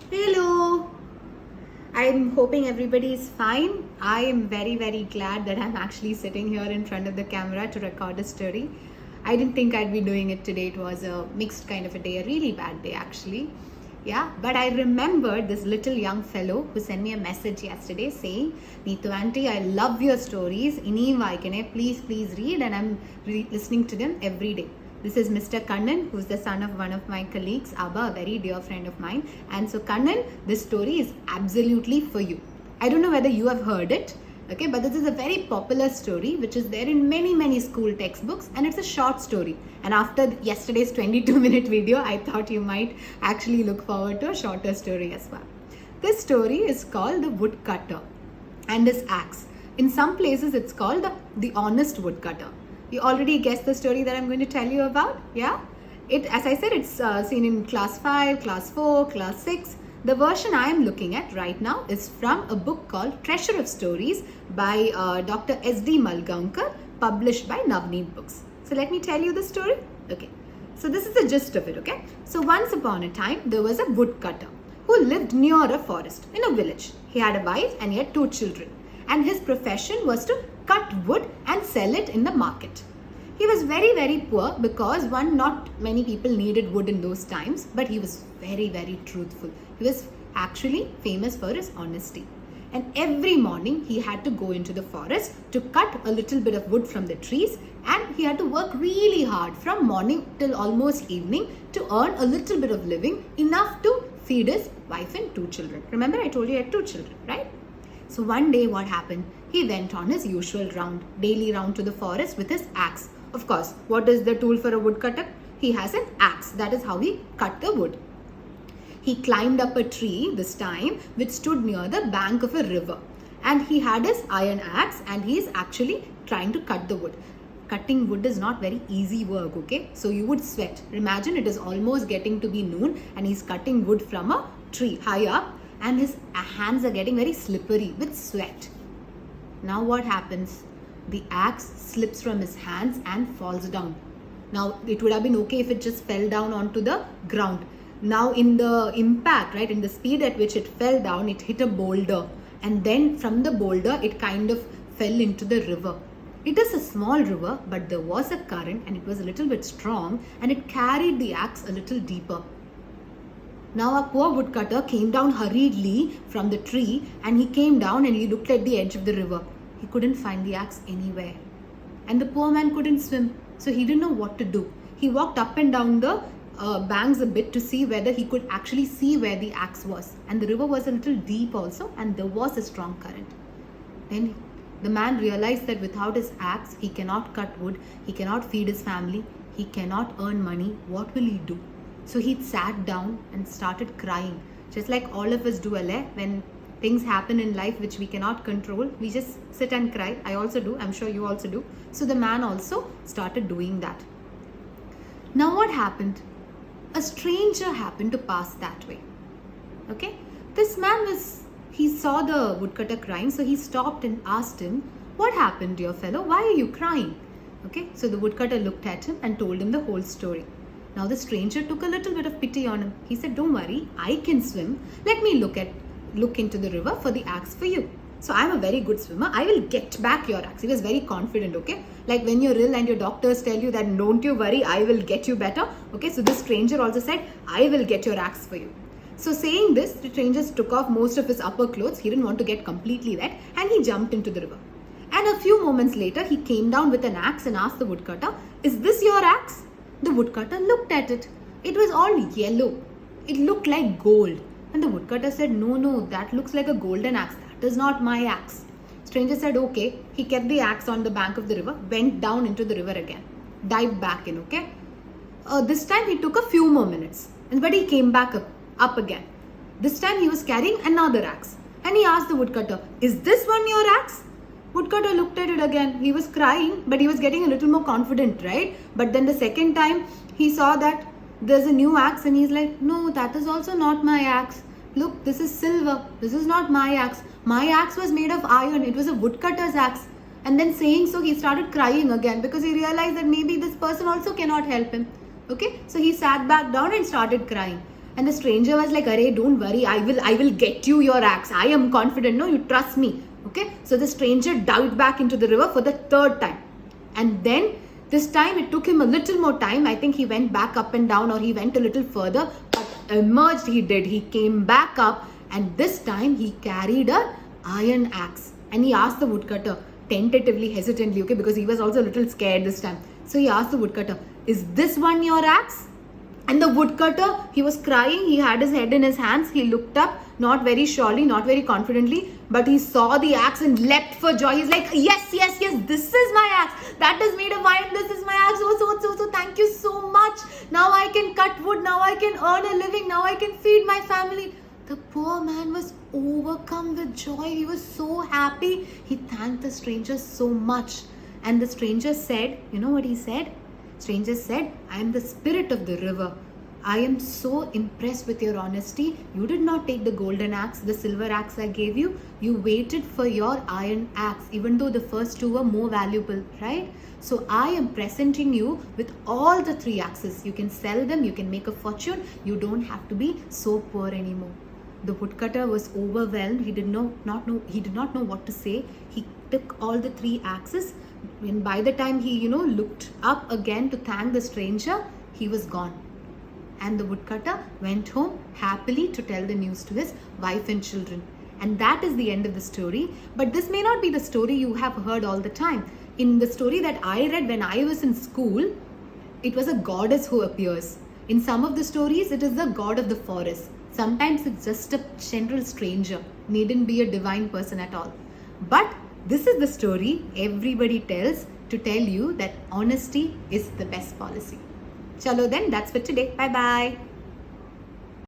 Hello. I'm hoping everybody is fine. I am very glad that I'm actually sitting here in front of the camera to record a story. I didn't think I'd be doing it today. It was a mixed kind of a day, a really bad day actually. Yeah, but I remembered this little young fellow who sent me a message yesterday saying, Neetu auntie, I love your stories. Inni vaikane, please read, and I'm listening to them every day. This is Mr. Kannan, who's the son of one of my colleagues, Abba, a very dear friend of mine. And so, Kannan, this story is absolutely for you. I don't know whether you have heard it, okay, but this is a very popular story which is there in many school textbooks, and it's a short story. And after yesterday's 22-minute video, I thought you might actually look forward to a shorter story as well. This story is called The Woodcutter and His Axe. In some places, it's called the Honest Woodcutter. You already guessed the story that I'm going to tell you about, yeah? As I said, it's seen in class 5, class 4, class 6. The version I am looking at right now is from a book called Treasure of Stories by Dr. S.D. Malgaonkar, published by Navneet Books. So let me tell you the story. Okay. So this is the gist of it, okay? So once upon a time, there was a woodcutter who lived near a forest in a village. He had a wife and he had 2 children. And his profession was to cut wood and sell it in the market. He was very poor because not many people needed wood in those times, but he was very truthful. He was actually famous for his honesty. And every morning he had to go into the forest to cut a little bit of wood from the trees, and he had to work really hard from morning till almost evening to earn a little bit of living, enough to feed his wife and 2 children. Remember, I told you he had 2 children, right? So one day what happened? He went on his usual daily round to the forest with his axe. Of course, what is the tool for a woodcutter? He has an axe. That is how he cut the wood. He climbed up a tree this time which stood near the bank of a river. And he had his iron axe and he is actually trying to cut the wood. Cutting wood is not very easy work, okay? So you would sweat. Imagine it is almost getting to be noon and he's cutting wood from a tree high up, and his hands are getting very slippery with sweat. Now what happens? The axe slips from his hands and falls down. Now it would have been okay if it just fell down onto the ground. Now in the impact, right, in the speed at which it fell down, it hit a boulder, and then from the boulder it kind of fell into the river. It is a small river, but there was a current and it was a little bit strong, and it carried the axe a little deeper. Now our poor woodcutter came down hurriedly from the tree, and he came down and he looked at the edge of the river. He couldn't find the axe anywhere. And the poor man couldn't swim, so he didn't know what to do. He walked up and down the banks a bit to see whether he could actually see where the axe was. And the river was a little deep also, and there was a strong current. Then the man realized that without his axe, he cannot cut wood, he cannot feed his family, he cannot earn money. What will he do? So he sat down and started crying. Just like all of us do, when things happen in life which we cannot control, we just sit and cry. I also do. I'm sure you also do. So the man also started doing that. Now what happened? A stranger happened to pass that way. Okay? This man he saw the woodcutter crying, so he stopped and asked him, "What happened, dear fellow? Why are you crying?" Okay? So the woodcutter looked at him and told him the whole story. Now the stranger took a little bit of pity on him. He said, "Don't worry, I can swim. Let me look into the river for the axe for you. So I'm a very good swimmer. I will get back your axe." He was very confident, okay? Like when you're ill and your doctors tell you that, "Don't you worry, I will get you better." Okay, so this stranger also said, "I will get your axe for you." So saying this, the stranger took off most of his upper clothes. He didn't want to get completely wet, and he jumped into the river. And a few moments later, he came down with an axe and asked the woodcutter, "Is this your axe?" The woodcutter looked at it. It was all yellow. It looked like gold. And the woodcutter said, No, that looks like a golden axe. That is not my axe." Stranger said, okay. He kept the axe on the bank of the river, went down into the river again, dived back in, okay? This time he took a few more minutes, but he came back up again. This time he was carrying another axe. And he asked the woodcutter, "Is this one your axe?" Woodcutter looked at it again. He was crying, but he was getting a little more confident, right? But then the second time he saw that there's a new axe, and he's like, "No, that is also not my axe. Look, this is silver. This is not my axe. My axe was made of iron. It was a woodcutter's axe." And then saying so, he started crying again because he realized that maybe this person also cannot help him. Okay, so he sat back down and started crying. And the stranger was like, "Arey, don't worry, I will get you your axe. I am confident. No, you trust me." Okay. So the stranger dived back into the river for the third time. And then this time it took him a little more time. I think he went back up and down, or he went a little further, but emerged he did. He came back up, and this time he carried a iron axe. And he asked the woodcutter, tentatively, hesitantly, okay, because he was also a little scared this time. So he asked the woodcutter, "Is this one your axe?" And the woodcutter, he was crying. He had his head in his hands. He looked up, not very surely, not very confidently, but he saw the axe and leapt for joy. He's like, "Yes, yes, yes, this is my axe. That is made of iron. This is my axe. So, thank you so much. Now I can cut wood. Now I can earn a living. Now I can feed my family." The poor man was overcome with joy. He was so happy. He thanked the stranger so much. And the stranger said, you know what he said? Stranger said, "I am the spirit of the river. I am so impressed with your honesty. You did not take the golden axe, the silver axe I gave you. You waited for your iron axe, even though the first two were more valuable, right? So I am presenting you with all the three axes. You can sell them, you can make a fortune. You don't have to be so poor anymore." The woodcutter was overwhelmed. He did not know what to say. He took all the three axes, and by the time he looked up again to thank the stranger, he was gone. And the woodcutter went home happily to tell the news to his wife and children. And that is the end of the story. But this may not be the story you have heard all the time. In the story that I read when I was in school, it was a goddess who appears. In some of the stories, it is the god of the forest. Sometimes it's just a general stranger. Needn't be a divine person at all. But this is the story everybody tells to tell you that honesty is the best policy. Chalo then, that's for today. Bye bye.